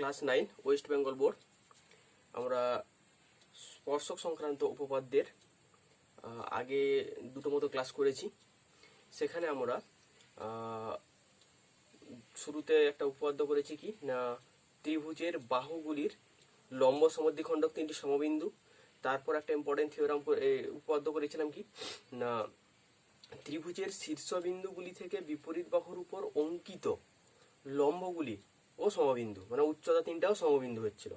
Class 9 West Bengal board. আমরা স্পর্শক সংক্রান্ত উপপাদ্যের আগে দুটো মতো ক্লাস করেছি। সেখানে আমরা শুরুতে একটা উপপাদ্য করেছি কি না, ত্রিভুজের বাহুগুলির লম্ব সমদ্বিখণ্ডক তিনটি সমবিন্দু। তারপর একটা ইম্পর্টেন্ট থিওরাম উপপাদ্য করেছিলাম কি না, ত্রিভুজের শীর্ষবিন্দুগুলি থেকে বিপরীত বাহুর উপর অঙ্কিত লম্বগুলি ও সমবিন্দু, মানে উচ্চতা তিনটাও সমবিন্দু হচ্ছিল।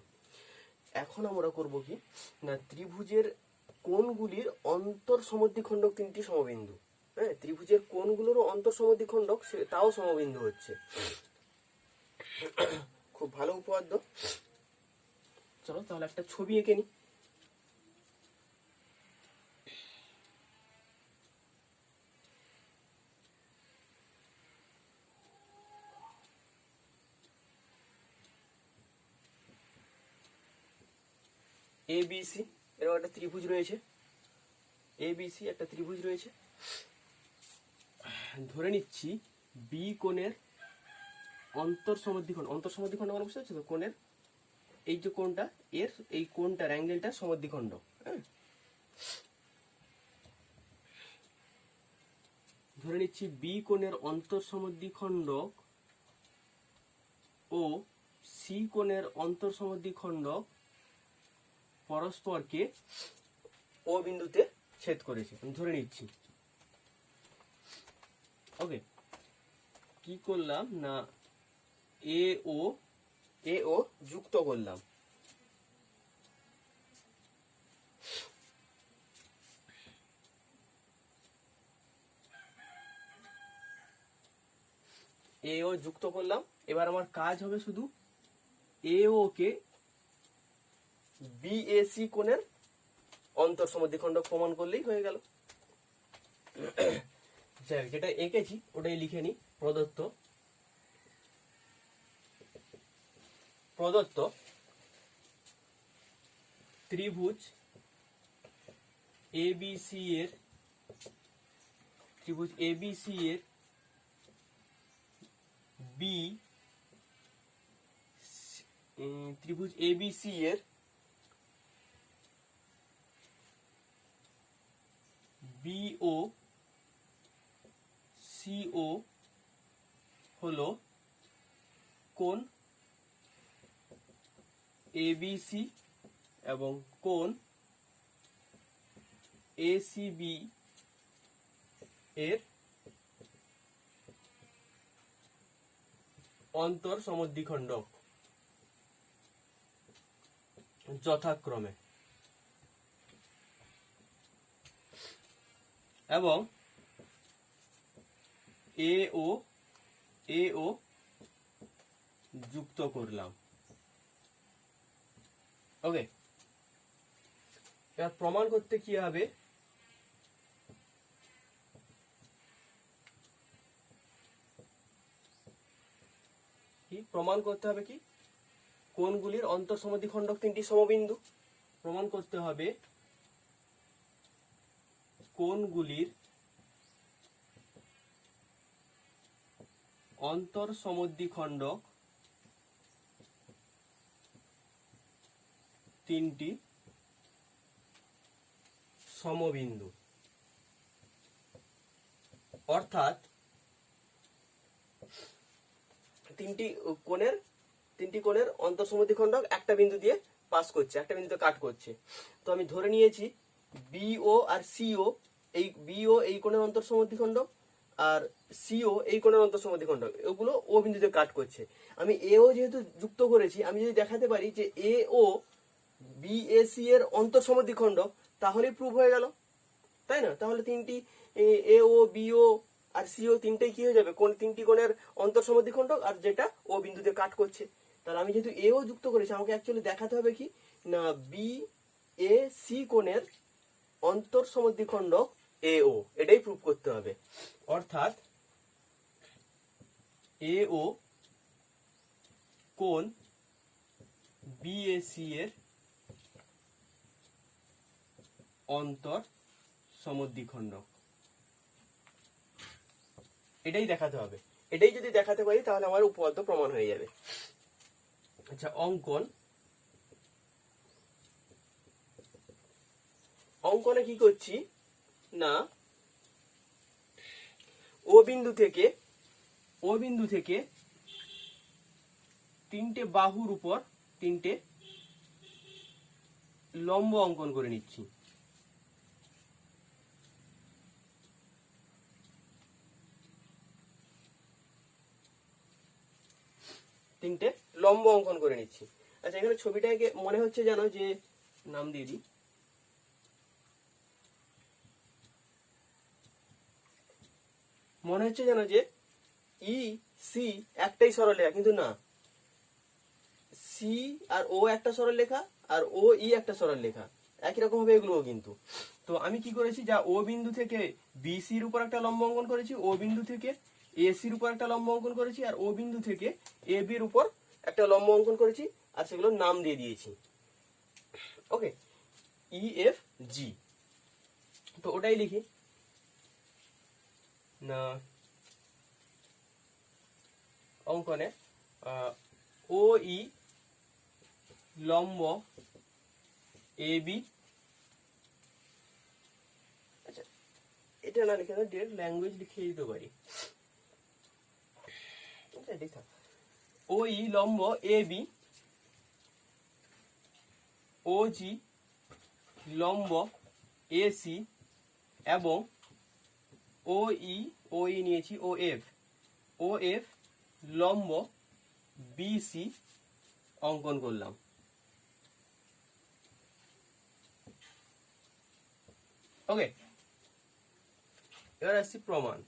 এখন আমরা করব কি না, ত্রিভুজের কোণগুলির অন্তর সমদ্বিখণ্ডক তিনটি সমবিন্দু। হ্যাঁ, ত্রিভুজের কোণগুলোরও অন্তর সমদ্বিখণ্ডক তাও সমবিন্দু হচ্ছে। খুব ভালো উপপাদ্য। চলো তাহলে একটা ছবি এঁকে নি। ABC এরকম একটা ত্রিভুজ রয়েছে। ABC একটা ত্রিভুজ রয়েছে। ধরে নিচ্ছি বি কোণের অন্তর সমদ্বিখণ্ড মানে বুঝতে পারছো তো, কোণের এই যে কোণটা, এর এই কোণটার অ্যাঙ্গেলটা সমদ্বিখণ্ড। হ্যাঁ, ধরে নিচ্ছি বি কোণের অন্তর সমদ্বিখণ্ডক ও সি কোণের অন্তর সমদ্বিখণ্ডক পরস্পরকে ও বিন্দুতে ছেদ করেছে, আমি ধরে নিচ্ছি। ওকে, কি করলাম না, এ ও যুক্ত করলাম। এ ও যুক্ত করলাম। এবার আমার কাজ হবে শুধু এ ও কে বিএসি কোণের অন্তর সমদ্বিখণ্ডক প্রমাণ করলেই হয়ে গেল। যেটা এঁকেছি ওটাই লিখে নি। প্রদত্ত ত্রিভুজ এবিসি এর বিও সিও হলো কোণ এবিসি এবং কোণ এসিবি এর অন্তর সমদ্বিখণ্ডক যথাক্রমে, এবং এ ও যুক্ত করলাম। ওকে, এবার প্রমাণ করতে কি হবে, প্রমাণ করতে হবে কি কোণগুলির অন্তর সমদ্বিখণ্ডক তিনটি সমবিন্দু। প্রমাণ করতে হবে কোণগুলির অন্তর সমদ্বিখণ্ডক তিনটি সমবিন্দু, অর্থাৎ তিনটি কোণের অন্তর সমদ্বিখণ্ডক একটা বিন্দু দিয়ে পাস করছে, একটা বিন্দুতে কাট করছে। তো আমি ধরে নিয়েছি বিও আর সিও, এই বিও এই কোণের অন্তর সমদ্বিখণ্ডক আর সিও এই কোণের অন্তর সমদ্বিখণ্ডক, এগুলো ও বিন্দুতে কাট করছে। আমি এও যেহেতু যুক্ত করেছি, আমি যদি দেখাতে পারি যে এ ও বিএসি এর অন্তর সমদ্বিখণ্ডক, তাহলেই প্রুভ হয়ে গেল, তাই না? তাহলে তিনটি এ ও বিও আর সিও তিনটেই কি হয়ে যাবে, তিনটি কোণের অন্তর সমদ্বিখণ্ডক, আর যেটা ও বিন্দুতে কাট করছে। তাহলে আমি যেহেতু এও যুক্ত করেছি, আমাকে অ্যাকচুয়ালি দেখাতে হবে কি না, বি এ সি কোণের অন্তর সমদ্বিখণ্ডক এ ও, এটাই প্রুভ করতে হবে। অর্থাৎ এ ও কোণ বিএসি এর অন্তর সমদ্বিখণ্ডক, এটাই দেখাতে হবে। এটাই যদি দেখাতে পারি তাহলে আমার উপপাদ্য প্রমাণ হয়ে যাবে। আচ্ছা, অঙ্কনে কি করছি না, ও বিন্দু থেকে তিনটে বাহুর উপর তিনটে লম্ব অঙ্কন করে নিচ্ছি। তিনটে লম্ব অঙ্কন করে নিচ্ছি। আচ্ছা, এখানে ছবিটাকে মনে হচ্ছে যেন যে, নাম দিয়ে দিই, মনে হচ্ছে যেন যে ই সি একটাই সরলরেখা, কিন্তু না, সি আর ও একটা সরলরেখা আর ও ই একটা সরলরেখা, একই রকম হবে এগুলোও কিন্তু। তো আমি কি করেছি, যা ও বিন্দু থেকে বিসির উপর একটা লম্ব অঙ্কন করেছি, ও বিন্দু থেকে এসির উপর একটা লম্ব অঙ্কন করেছি, আর ও বিন্দু থেকে এ বির উপর একটা লম্ব অঙ্কন করেছি, আর সেগুলোর নাম দিয়ে দিয়েছি। ওকে, ই এফ জি। তো ওটাই লিখি না, অঙ্কনে ও ই লম্ব এ বি। আচ্ছা, এটা না লিখে ডিরেক্ট ল্যাঙ্গুয়েজ লিখে দিতে পারি। আচ্ছা, ঠিক আছে, ও ই লম্ব এ বি, ও জি লম্ব এ সি, এবং ও ই নিয়েছি ও এফ লম্ব বি সি অঙ্কন করলাম। ওকে, এবার আসছি প্রমাণ।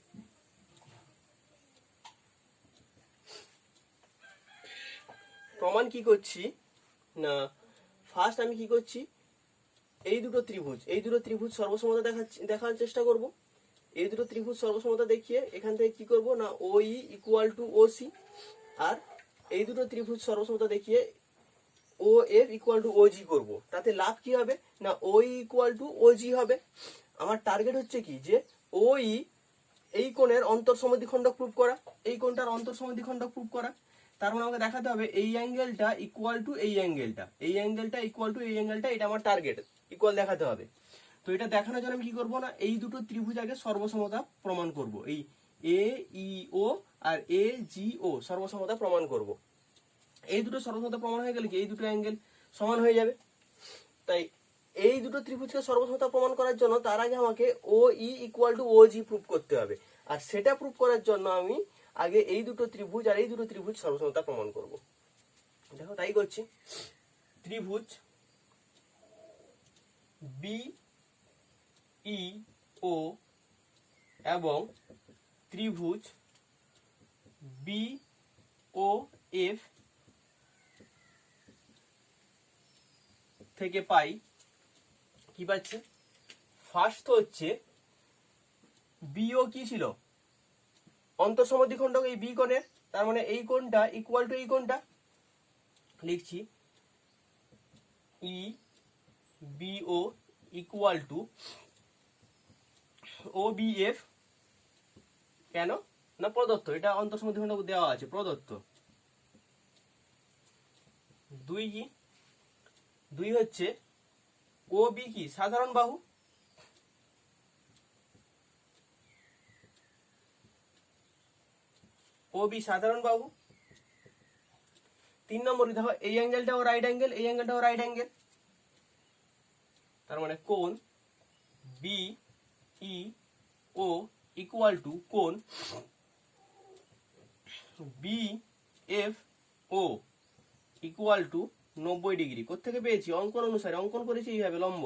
প্রমাণ কি করছি না, ফার্স্ট আমি কি করছি, এই দুটো ত্রিভুজ সর্বসমতা দেখার চেষ্টা করব। এই দুটো ত্রিভুজ সর্বসমতা দেখিয়ে এখান থেকে কি করব না, O E equal to O C, আর এই দুটো ত্রিভুজ সর্বসমতা দেখিয়ে O F equal to O G করবো। তাতে লাভ কি হবে না, ও ইকুয়াল টু ও জি হবে। আমার টার্গেট হচ্ছে কি, যে ও ই এই কোণের অন্তঃসমদ্বিখণ্ডক প্রুভ করা, এই কোণটার অন্তঃসমদ্বিখণ্ডক প্রুভ করা। তার মানে আমাকে দেখাতে হবে এই অ্যাঙ্গেলটা ইকুয়াল টু এই অ্যাঙ্গেলটা, এই অ্যাঙ্গেলটা ইকুয়াল টু এই অ্যাঙ্গেলটা, এটা আমার টার্গেট, ইকুয়াল দেখাতে হবে। তো এটা দেখানোর জন্য আমি কি করবো না, এই দুটো ত্রিভুজ আগে সর্বসমতা প্রমাণ করব। এই এ ই ও আর এ জি ও সর্বসমতা প্রমাণ করব। এই দুটো সর্বসমতা প্রমাণ হয়ে গেলে কি এই দুটো অ্যাঙ্গেল সমান হয়ে যাবে। তাই এই দুটো ত্রিভুজকে সর্বসমতা প্রমাণ করার জন্য তার আগে আমাকে O E equal to O G prove করতে হবে। আর সেটা প্রুভ করার জন্য আমি আগে এই দুটো ত্রিভুজ আর এই দুটো ত্রিভুজ সর্বসমতা প্রমাণ করব। দেখো, তাই করছি। ত্রিভুজ বি ই ও এবং ত্রিভুজ বি ও এফ থেকে পাই কি পাচ্ছি, ফার্স্ট তো হচ্ছে বিও কি ছিল, অন্তঃসমদ্বিখণ্ডক এই বি কোণের, তার মানে এই কোণটা ইকুয়াল টু এই কোণটা, লিখছি E B O equal to O B F. কেন না, প্রদত্ত, এটা অন্তঃসমদ্বিখণ্ডক দেওয়া আছে, প্রদত্ত। দুই হচ্ছে ও বি কি সাধারণ বাহু, ও বি সাধারণ বাহু। 3 নম্বর দেখো, এই অ্যাঙ্গেলটাও রাইট অ্যাঙ্গেল, এই অ্যাঙ্গেলটাও রাইট অ্যাঙ্গেল, তার মানে কোণ B E O equal to কোণ B F O equal to 90 degree. কোত্থেকে পেয়েছি, অঙ্কন অনুসারে অঙ্কন করেছি এইভাবে লম্ব।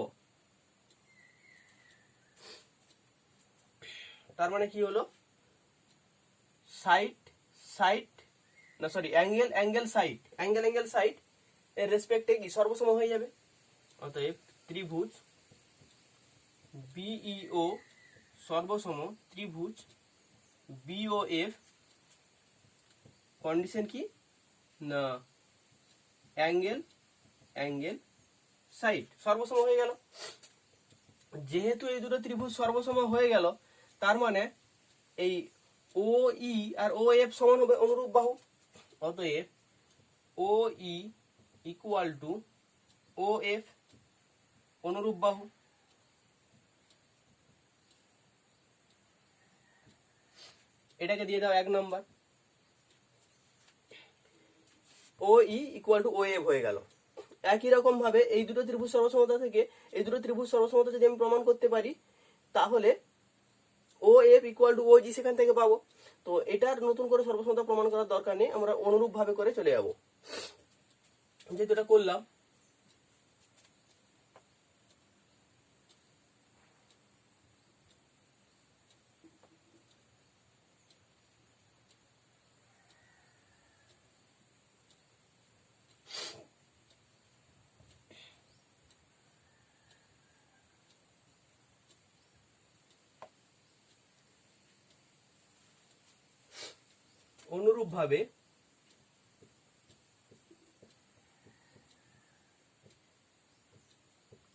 তার মানে কি হলো, অ্যাঙ্গেল সাইড এর রেসপেক্টে কি সর্বসম হয়ে যাবে। অতএব ত্রিভুজ বিইও সর্বসম ত্রিভুজ বিওএফ, কন্ডিশন কি না, অ্যাঙ্গেল সাইড সর্বসম হয়ে গেল। যেহেতু এই দুটো ত্রিভুজ সর্বসম হয়ে গেল, তার মানে এই ও ই আর ও এফ সমান হবে অনুরূপ বাহু। অতএব O E equal to O F, অনুরূপ বাহু। এটাকে দিয়ে দাও 1 নম্বর। O E equal to O F হয়ে গেল। একই রকম ভাবে এই দুটো ত্রিভুজ সর্বসমতা থেকে এই দুটো ত্রিভুজ সর্বসমতা যদি আমি প্রমাণ করতে পারি, তাহলে ও এফ ইকুয়াল টু ও জি সেখান থেকে পাবো। তো এটার নতুন করে সর্বসমতা প্রমাণ করার দরকার নেই, আমরা অনুরূপ ভাবে করে চলে যাবো। যেহেতু এটা করলাম,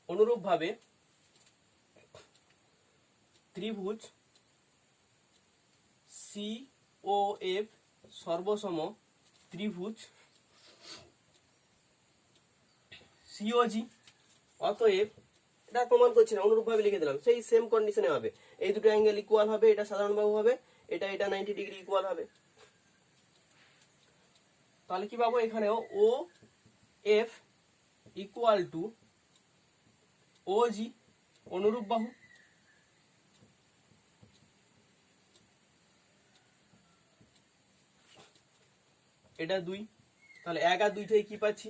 অনুরূপ ভাবে ত্রিভুজ সি ও এফ সর্বসম ত্রিভুজ সিওজি। অতএব এটা প্রমাণ করছি না, অনুরূপ ভাবে লিখে দিলাম, সেই সেম কন্ডিশনে হবে। এই দুটো অ্যাঙ্গেল ইকুয়াল হবে, এটা সাধারণ বাহু হবে, এটা 90 ডিগ্রি ইকুয়াল হবে। তাহলে কি পাবো, এখানেও ও এফ ইকুয়াল টু ও জি, অনুরূপ বাহু। এটা 2, তাহলে 1 আর 2 থেকে কি পাচ্ছি,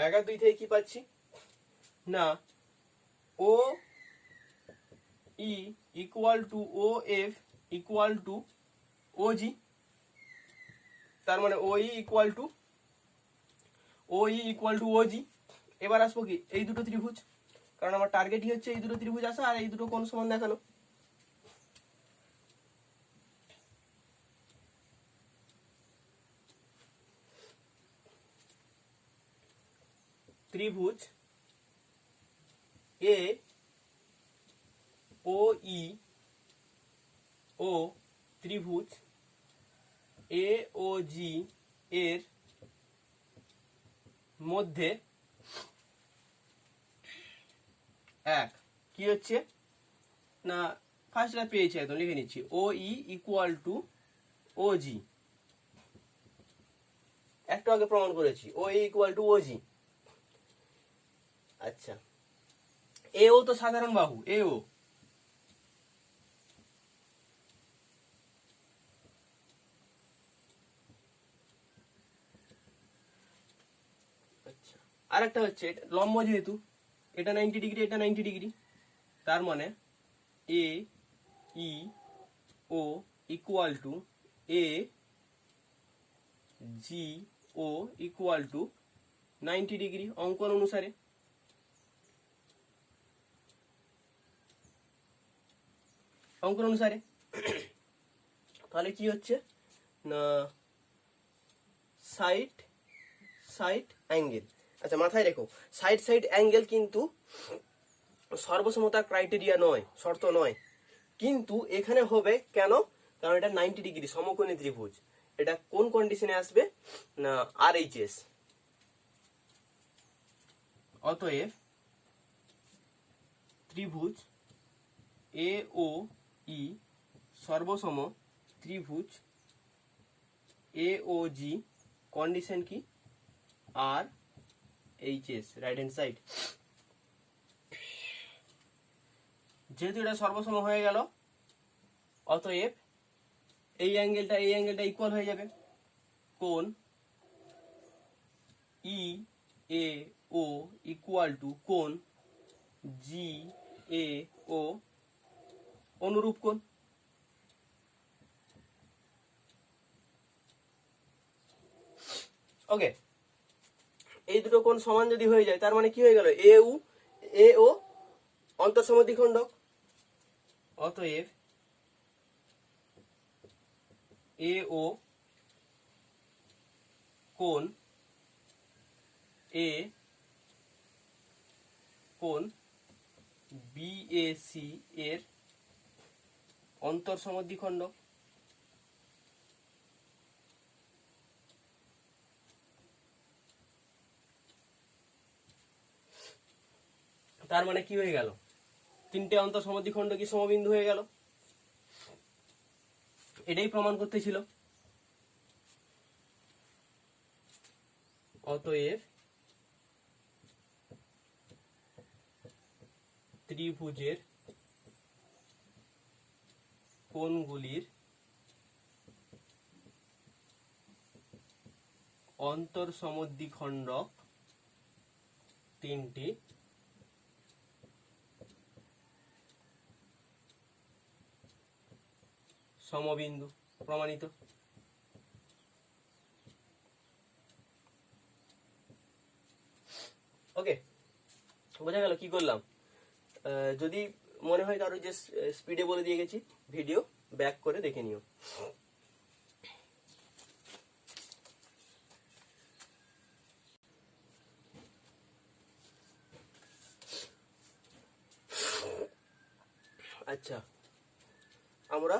1 আর 2 থেকে কি পাচ্ছি না, O E equal to O F equal to O G. তার মানে ও E equal to O G. এবার আসবো কি, এই দুটো ত্রিভুজ, কারণ আমার টার্গেটই হচ্ছে এই দুটো ত্রিভুজ আসা আর এই দুটো কোণ সমান দেখানো। ত্রিভুজ এ ও ই ও ত্রিভুজ এ ও জি এর মধ্যে এক কি হচ্ছে না, ফার্স্টটা পেয়েছি, একদম লিখে নিচ্ছি, ও ই ইকুয়াল টু ও জি। একটু আগে প্রমাণ করেছি ও ই ইকুয়াল টু ও জি। আচ্ছা, এও তো সাধারণ বাহু, এও আচ্ছা, আর একটা হচ্ছে লম্ব, যেহেতু এটা 90 ডিগ্রি, এটা 90 ডিগ্রি, তার মানে A E O equal to A G O equal to 90 degree অঙ্কন অনুসারে। তাহলে কি হচ্ছে না, সাইড অ্যাঙ্গেল। আচ্ছা, মাথায় রেখো, সাইড অ্যাঙ্গেল কিন্তু সর্বসমতার ক্রাইটেরিয়া নয়, শর্ত নয়, কিন্তু এখানে হবে কেন, কারণ এটা 90 ডিগ্রি সমকোণী ত্রিভুজ। এটা কোন কন্ডিশনে আসবে না, RHS। অতএব ত্রিভুজ এ ও ই সর্বসম ত্রিভুজ এ ও জি, কন্ডিশন কি, RHS, রাইট হ্যান্ড সাইড। যেহেতু এটা সর্বসম হয়ে গেল, অতএব এই অ্যাঙ্গেলটা ইকুয়াল হয়ে যাবে কোণ ই এ ও ইকুয়াল টু কোণ জি এ ও, অনুরূপ কোণ। ওকে, এই দুটো কোণ সমান যদি হয়ে যায়, তার মানে কি হয়ে গেল, এ ও অন্তঃসমদ্বিখণ্ডক। অতএব এ ও কোণ এ কোণ BAC এর অন্তর সমদ্বিখণ্ডক। তার মানে কি হয়ে গেল, তিনটে অন্তর সমদ্বিখণ্ড কি সমবিন্দু হয়ে গেল। এটাই প্রমাণ করতে ছিল। অতএব ত্রিভুজের কোণগুলির অন্তর সমদ্বিখণ্ডক তিনটি সমবিন্দু, প্রমাণিত। ওকে, বোঝা গেল কি করলাম। যদি মনে হয় কারো যে স্পিডে বলে দিয়ে গেছি, ভিডিও ব্যাক করে দেখে নিও। আচ্ছা, আমরা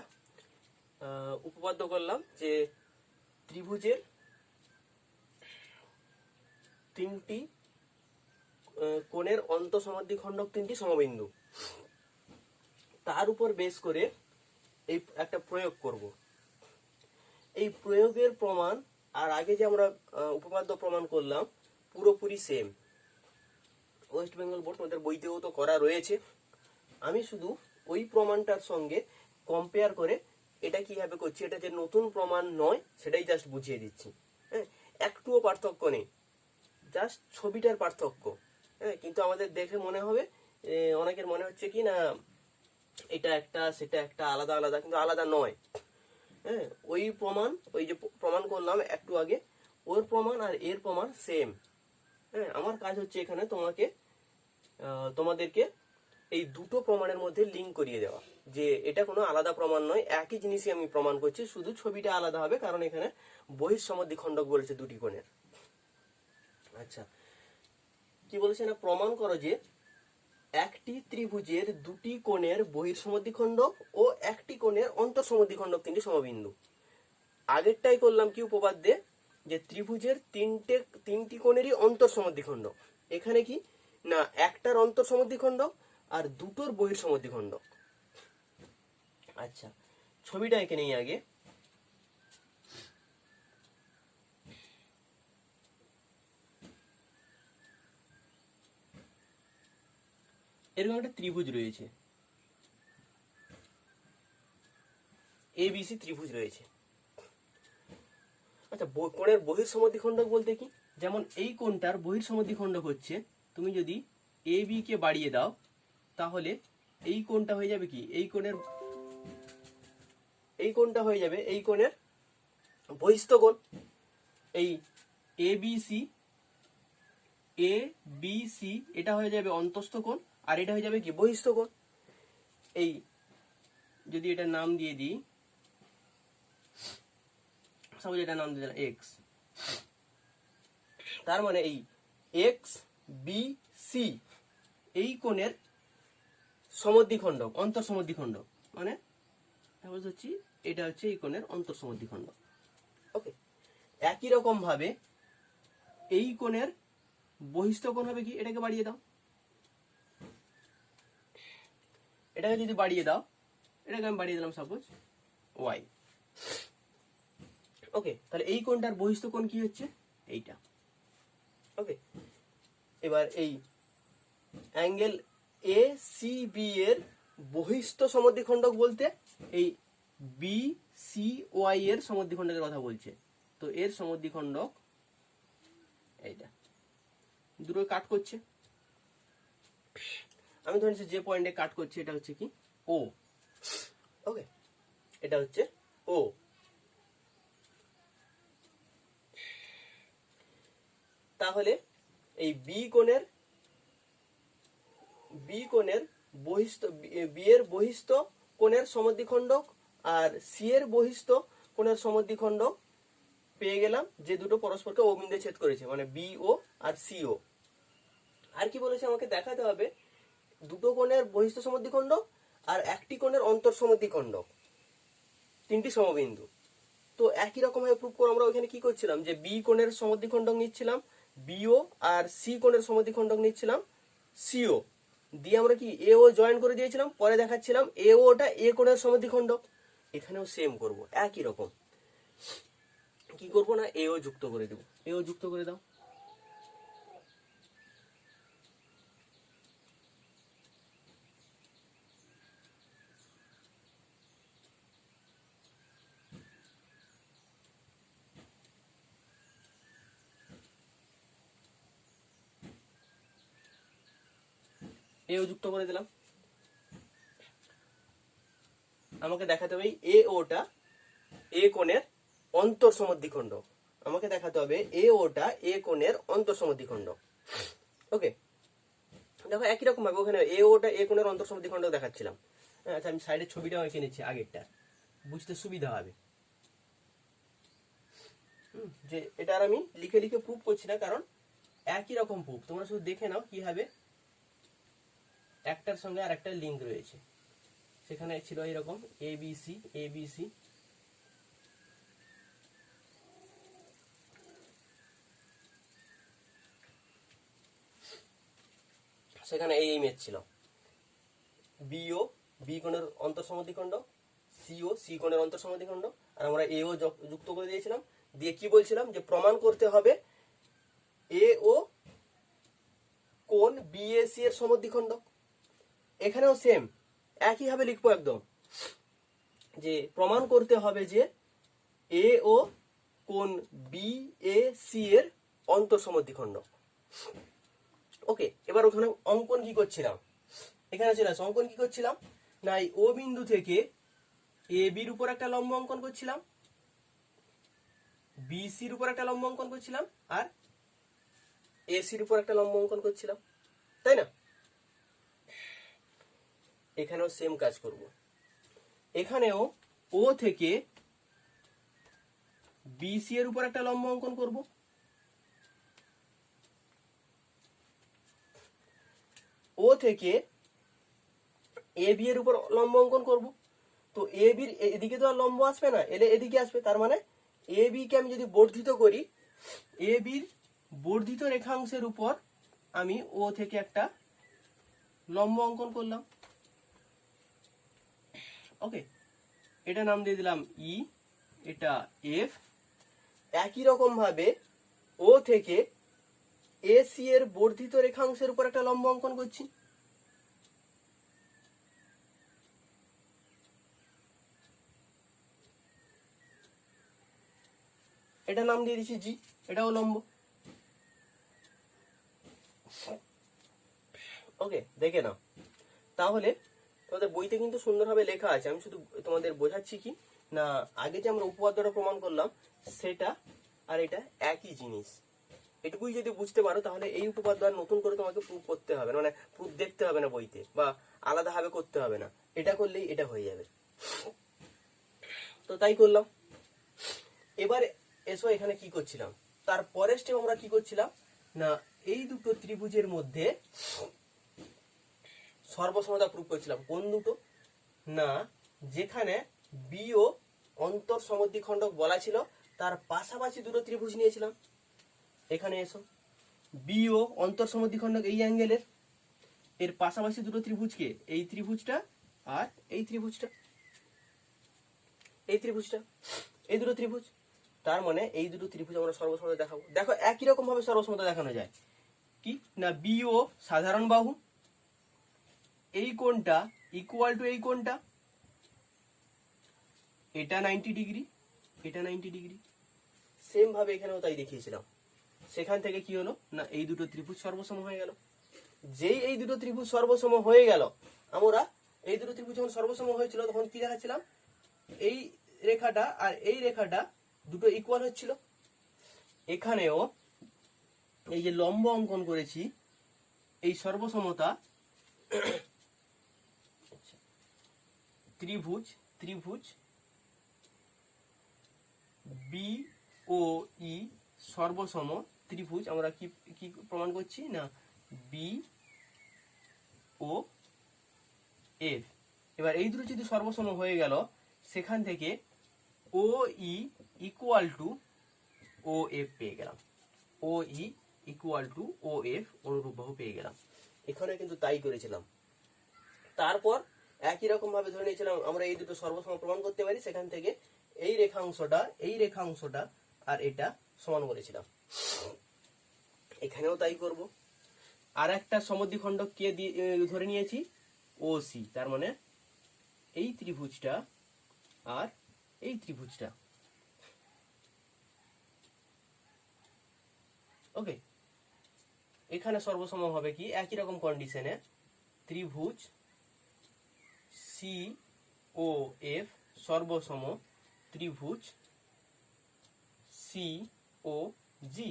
উপপাদ্য করলাম যে ত্রিভুজের তিনটি কোণের অন্তঃসমদ্বিখণ্ডক তিনটি সমবিন্দু, তার উপর বেস করে এই একটা প্রয়োগ করব। এই প্রয়োগের প্রমাণ আর আগে যে আমরা উপপাদ্য প্রমাণ করলাম পুরোপুরি সেম। ওয়েস্ট বেঙ্গল বোর্ড তোমাদের বইতেও তো করা রয়েছে। আমি শুধু ওই প্রমাণটার সঙ্গে কম্পেয়ার করে এটা কিভাবে করছি, এটা যে নতুন প্রমাণ নয় সেটাই জাস্ট বুঝিয়ে দিচ্ছি। হ্যাঁ, একটুও পার্থক্য নেই, জাস্ট ছবিটার পার্থক্য। হ্যাঁ, কিন্তু আমাদের দেখে মনে হবে, অনেকের মনে হচ্ছে কি না এটা একটা সেটা একটা আলাদা আলাদা, কিন্তু আলাদা নয়। হ্যাঁ, ওই প্রমাণ, ওই যে প্রমাণ করলাম একটু আগে, ওর প্রমাণ আর এর প্রমাণ সেম। হ্যাঁ, আমার কাজ হচ্ছে এখানে তোমাদেরকে এই দুটো প্রমাণের মধ্যে লিঙ্ক করিয়ে দেওয়া, যে এটা কোনো আলাদা প্রমাণ নয়, একই জিনিসই আমি প্রমাণ করছি, শুধু ছবিটা আলাদা হবে, কারণ এখানে বহিঃসমদ্বিখণ্ডক বলেছে দুটি কোণের। আচ্ছা, কি বলেছে না, প্রমাণ করো যে একটি ত্রিভুজের দুটি কোণের বহিঃসমদ্বিখণ্ডক ও একটি কোণের অন্তঃসমদ্বিখণ্ডক তিনটি সমবিন্দু। আগেরটাই করলাম কি উপপাদ্যে, যে ত্রিভুজের তিনটি কোণেরই অন্তঃসমদ্বিখণ্ডক। এখানে কি না, একটার অন্তঃসমদ্বিখণ্ডক আর দুটোর বহিঃসমদ্বিখণ্ডক। আচ্ছা, ছবিটা এঁকে নেই আগে। এরকম একটা ত্রিভুজ রয়েছে, এবিসি ত্রিভুজ রয়েছে। আচ্ছা, কোণের বহিঃসমদ্বিখণ্ডক বলতে কি, যেমন এই কোণটার বহিঃসমদ্বিখণ্ডক হচ্ছে, তুমি যদি এ বি কে বাড়িয়ে দাও তাহলে এই কোণটা হয়ে যাবে কি, এই কোণটা হয়ে যাবে এই কোণের বহিস্থ কোণ। এই এ বি সি এটা হয়ে যাবে অন্তস্থ কোণ, আর এটা হয়ে যাবে কি বহিস্থ কোণ। এই যদি এটা নাম দিয়ে দিই, সাপোজ এটা নাম দিয়ে দিলাম এক্স, তার মানে এই এক্স বি সি এই কোণের সমদ্বিখণ্ডক, অন্তঃসমদ্বিখণ্ডক, মানে হচ্ছে এটা হচ্ছে এই কোণের অন্তঃসমদ্বিখণ্ডক। ওকে, একই রকম ভাবে এই কোণের বহিস্থ কোণ হবে কি, এটাকে বাড়িয়ে দাও, এটাকে যদি বাড়িয়ে দাও, এটাকে আমি বাড়িয়ে দিলাম সাপোজ ওয়াই। ওকে, তাহলে এই কোণটার বহিস্থ কোণ কি হচ্ছে, এইটা। ওকে, এবার এই অ্যাঙ্গেল এ সি বি এর বহিস্থ সমদ্বিখণ্ডক বলতে এই বি সি ওয়াই এর সমদ্বিখণ্ডকের কথা বলছে। তো এর সমদ্বিখণ্ডক এইটা, দুটো কাট করছে। আমি ধরে নিচ্ছি যে পয়েন্টে কাট করছে এটা হচ্ছে কি ও। ওকে, এটা হচ্ছে ও। তাহলে এই বি কোণের বহিস্থ, বি এর বহিস্থ কোণের সমদ্বিখণ্ডক আর সি এর বহিস্থ কোণের সমদ্বিখণ্ডক পেয়ে গেলাম, যে দুটো পরস্পরকে ও বিন্দুতে ছেদ করেছে, মানে বি ও আর সি ও। আর কি বলেছে, আমাকে দেখাতে হবে দুটো কোণের বহিস্থ সমদ্বিখণ্ডক আর একটি কোণের অন্তঃসমদ্বিখণ্ডক, তিনটি সমবিন্দু। তো একই রকম ভাবে প্রুফ করে আমরা ওইখানে কি করছিলাম, যে বি কোণের সমদ্বিখণ্ডক নিচ্ছিলাম বিও, আর সি কোণের সমদ্বিখণ্ডক নিচ্ছিলাম সিও, দিয়ে আমরা কি এও জয়েন করে দিয়েছিলাম, পরে দেখাচ্ছিলাম এওটা এ কোণের সমদ্বিখণ্ডক। এখানেও সেম করব, একই রকম। কি করব না, এও যুক্ত করে দেব, এও যুক্ত করে দাও। এও যুক্ত করে দিলাম। আমাকে দেখাতে হবে এ ওটা এ কোণের অন্তঃসমদ্বিখণ্ডক, আমাকে দেখাতে হবে এ ওটা এ কোণের অন্তঃসমদ্বিখণ্ডক। ওকে, দেখো একই রকম ভাবে ওখানে এ ওটা এ কোণের অন্তঃসমদ্বিখণ্ডক দেখাচ্ছিলাম। আচ্ছা, আমি সাইডের ছবিটাও এঁকে নিচ্ছি, আগেরটা বুঝতে সুবিধা হবে। যে এটা আর আমি লিখে লিখে প্রুফ করছি না, কারণ একই রকম প্রুফ, তোমরা শুধু দেখে নাও কি হবে। একটার সঙ্গে আর একটা লিঙ্ক রয়েছে, সেখানে ছিল এরকম এবিসি এবিসি, সেখানে এই ইমেজ ছিল বিও বি কোণের অন্তঃসমদ্বিখণ্ডক, সিও সি কোণের অন্তঃসমদ্বিখণ্ডক, আর আমরা এও যুক্ত করে দিয়েছিলাম। দিয়ে কি বলছিলাম, যে প্রমাণ করতে হবে এ ও কোণ বিএসি এর সমদ্বিখণ্ডক। এখানেও সেম একই ভাবে লিখবো একদম, যে প্রমাণ করতে হবে যে এ ও কোণ বিএসি এর অন্তঃসমদ্বিখণ্ডক। ওকে, এবার ওখানে অঙ্কন কি করছিলাম, এখানে চলে আসো, অঙ্কন কি করছিলাম না, এই ও বিন্দু থেকে এ বির উপর একটা লম্ব অঙ্কন করছিলাম, বিসির উপর একটা লম্ব অঙ্কন করছিলাম, আর এসির উপর একটা লম্ব অঙ্কন করছিলাম, তাই না? এখানেও সেম কাজ করব। এখানেও ও থেকে বিসি এর উপর একটা লম্ব অঙ্কন করব, ও থেকে এ বি এর উপর লম্ব অঙ্কন করব। তো এ বির এদিকে তো আর লম্ব আসবে না, এলে এদিকে আসবে, তার মানে এ বি কে আমি যদি বর্ধিত করি, এ বির বর্ধিত রেখাংশের উপর আমি ও থেকে একটা লম্ব অঙ্কন করলাম। ওকে, এটা নাম দিয়ে দিলাম ই, এটা এফ। একই রকম ভাবে ও থেকে এসি এর বর্ধিত রেখাংশের উপর একটা লম্ব অঙ্কন করছি, এটা নাম দিয়ে দিচ্ছি জি, এটাও লম্ব। ওকে, দেখে নাও। তাহলে তোমাদের বইতে কিন্তু সুন্দরভাবে লেখা আছে, আমি শুধু তোমাদের বোঝাচ্ছি কি না, আগে যে আমরা উপপাদ্যটা প্রমাণ করলাম সেটা আর এটা একই জিনিস। এটুকুই যদি বুঝতে পারো, তাহলে এই উপপাদ্য আর নতুন করে তোমাকে প্রুফ করতে হবে না, মানে প্রুফ দেখতে হবে না বইতে, বা আলাদাভাবে করতে হবে না, এটা করলেই এটা হয়ে যাবে। তো তাই করলাম। এবার এসো এখানে কি করছিলাম, তার পরের স্টেপ আমরা কি করছিলাম না, এই দুটো ত্রিভুজের মধ্যে সর্বসমতা প্রুফ করছিলাম। কোন দুটো না, যেখানে বিও অন্তঃসমদ্বিখণ্ডক বলা ছিল, তার পাশাপাশি দুটো ত্রিভুজ নিয়েছিলাম। এখানে এসো, বিও অন্তঃসমদ্বিখণ্ডক এই অ্যাঙ্গেলের, এর পাশাপাশি দুটো ত্রিভুজকে, এই ত্রিভুজটা আর এই ত্রিভুজটা, এই ত্রিভুজটা, এই দুটো ত্রিভুজ। তার মানে এই দুটো ত্রিভুজ আমরা সর্বসমতা দেখাবো। দেখো একই রকম ভাবে সর্বসমতা দেখানো যায় কি না, বিও সাধারণ বাহু, এই কোণটা ইকুয়াল টু এই কোণটা, এটা 90 ডিগ্রি, এটা 90 ডিগ্রি। সেম ভাবে এখানেও তাই দেখিয়েছিলাম। সেখান থেকে কি হলো না, এই দুটো ত্রিভুজ সর্বসম হয়ে গেল। যেই এই দুটো ত্রিভুজ সর্বসম হয়ে গেল, আমরা এই দুটো ত্রিভুজ যখন সর্বসম হয়েছিল তখন কি দেখাচ্ছিলাম, এই রেখাটা আর এই রেখাটা দুটো ইকুয়াল হচ্ছিল। এখানেও এই যে লম্ব অঙ্কন করেছি, এই সর্বসমতা ত্রিভুজ, ত্রিভুজ বি ও ই সর্বসম ত্রিভুজ, আমরা কি কি প্রমাণ করছি না, বি ও এফ এবার এই দুটো যদি সর্বসম হয়ে গেল, সেখান থেকে O E equal to O F পেয়ে গেলাম। O E equal to O F অনুরূপ বাহু পেয়ে গেলাম। এখানে কিন্তু তাই করেছিলাম। তারপর একই রকম ভাবে ধরে নিয়েছিলাম আমরা এই দুটো সর্বসম প্রমাণ করতে পারি, সেখান থেকে এই রেখাংশটা আর এটা সমান করেছিলাম। এখানেও তাই করব। আর একটা সমদ্বিখণ্ডক কে ধরে নিয়েছি, ও সি, তার মানে এই ত্রিভুজটা আর এই ত্রিভুজটা। ওকে, এখানে সর্বসম হবে কি, একই রকম কন্ডিশনে ত্রিভুজ সি ও এফ সর্বসম ত্রিভুজ সি ও জি,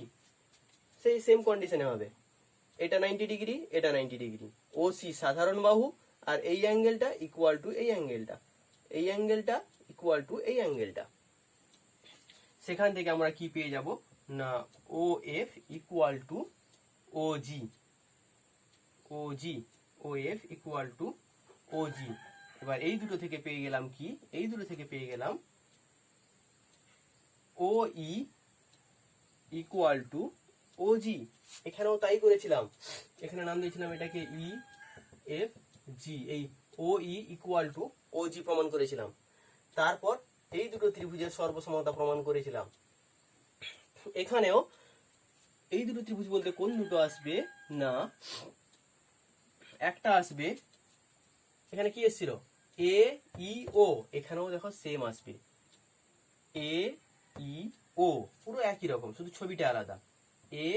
সেই সেম কন্ডিশনে হবে। এটা 90 ডিগ্রি, এটা 90 ডিগ্রি, ও সি সাধারণ বাহু, আর এই অ্যাঙ্গেলটা ইকুয়াল টু এই অ্যাঙ্গেলটা, এই অ্যাঙ্গেলটা ইকুয়াল টু এই অ্যাঙ্গেলটা। সেখান থেকে আমরা কি পেয়ে যাব না, O F equal to O G, O G, O F equal to O G. এবার এই দুটো থেকে পেয়ে গেলাম কি, এই দুটো থেকে পেয়ে গেলাম O E equal to O জি। এখানেও তাই করেছিলাম, এখানে নাম দিয়েছিলাম এটাকে ই এফ জি, এই ও ই ইকুয়াল টু ও জি প্রমাণ করেছিলাম। তারপর এই দুটো ত্রিভুজের সর্বসমতা প্রমাণ করেছিলাম। এখানেও এই দুটো ত্রিভুজ বলতে কোন দুটো আসবে না, একটা আসবে, এখানে কি এসেছিল এ ই ও, এখানেও দেখো সেম আসবে এ ই ও, পুরো একই রকম, শুধু ছবিটা আলাদা। এ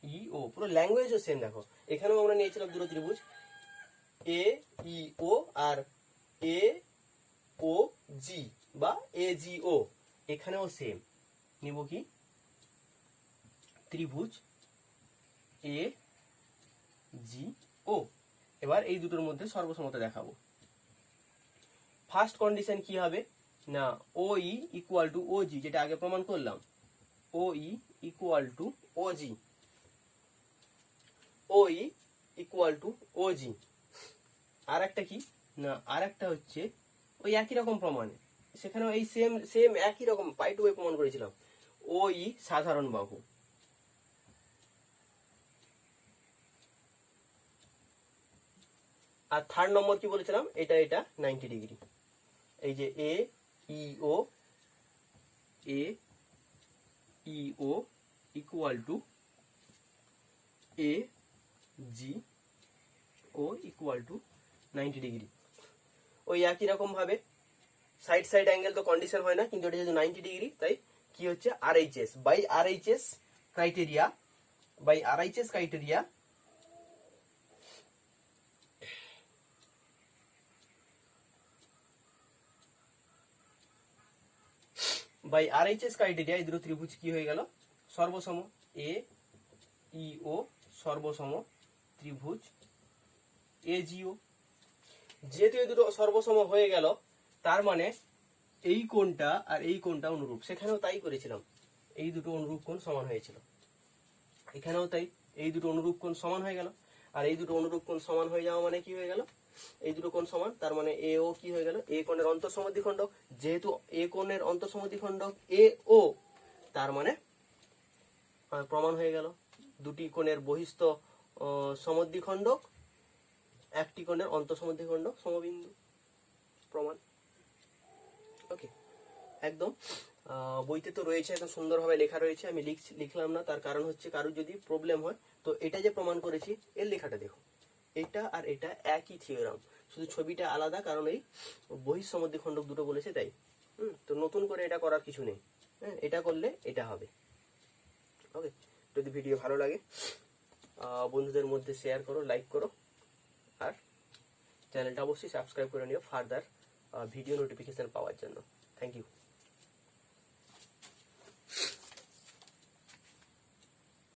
ই ও, পুরো ল্যাঙ্গুয়েজও সেম। দেখো এখানেও আমরা নিয়েছিলাম দুটো ত্রিভুজ এ ই ও আর এ ও জি বা এ জি ও, এখানেও সেম নিব কি, ত্রিভুজ এ জি ও। এবার এই দুটোর মধ্যে সর্বসমতা দেখাবো। ফার্স্ট কন্ডিশন কি হবে না, O E equal to O জি, যেটা আগে প্রমাণ করলাম, O E equal to O G, O E equal to O G. আর একটা কি না, আর একটা হচ্ছে ওই একই রকম প্রমাণ, সেখানেও এই সেম সেম একই রকম পাই টু পাই প্রমাণ করেছিলাম, ও ই সাধারণ বাহু। আর থার্ড নম্বর কি বলেছিলাম, এটা 90 ডিগ্রি। এই যে A E O, A E O equal to A G O equal to 90 degree. ওই একই রকম ভাবে সাইড সাইড অ্যাঙ্গেল তো কন্ডিশন হয় না, কিন্তু এটা যেহেতু 90 ডিগ্রি, তাই কি হচ্ছে RHS by RHS criteria, by RHS criteria by RHS criteria এই দুটো ত্রিভুজ কি হয়ে গেল সর্বসম, এ ই ও সর্বসম ত্রিভুজ এ জিও। যেহেতু এই দুটো সর্বসম হয়ে গেল, তার মানে এই কোণটা আর এই কোণটা অনুরূপ, সেখানেও তাই করেছিলাম, এই দুটো অনুরূপ কোণ সমান হয়েছিল। এখানেও তাই, এই দুটো অনুরূপ কোণ সমান হয়ে গেল। আর এই দুটো অনুরূপ কোণ সমান হয়ে যাওয়া মানে কি হয়ে গেল, এই দুটো কোণ সমান, তার মানে এ ও কি হয়ে গেল, এ কোণের অন্তঃসমদ্বিখণ্ডক। যেহেতু এ কোণের অন্তঃসমদ্বিখণ্ডক এ ও, তার মানে প্রমাণ হয়ে গেল দুটি কোণের বহিস্থ সমদ্বিখণ্ডক, একটি কোণের অন্তঃসমদ্বিখণ্ডক সমবিন্দু, প্রমাণ। ওকে, একদম বইতে তো রয়েছে, একদম সুন্দরভাবে লেখা রয়েছে, আমি লিখলাম না, তার কারণ হচ্ছে কারোর যদি প্রবলেম হয় তো এটা যে প্রমাণ করেছি এর লেখাটা দেখো, এটা আর এটা একই থিওরাম, শুধু ছবিটা আলাদা, কারণ এই বহিঃসমদ্বিখণ্ডক দুটো বলেছে তাই। তো নতুন করে এটা করার কিছু নেই, হ্যাঁ, এটা করলে এটা হবে। ওকে, যদি ভিডিও ভালো লাগে বন্ধুদের মধ্যে শেয়ার করো, লাইক করো, আর চ্যানেলটা অবশ্যই সাবস্ক্রাইব করে নিও ফার্দার ভিডিও নোটিফিকেশন পাওয়ার জন্য। Thank you.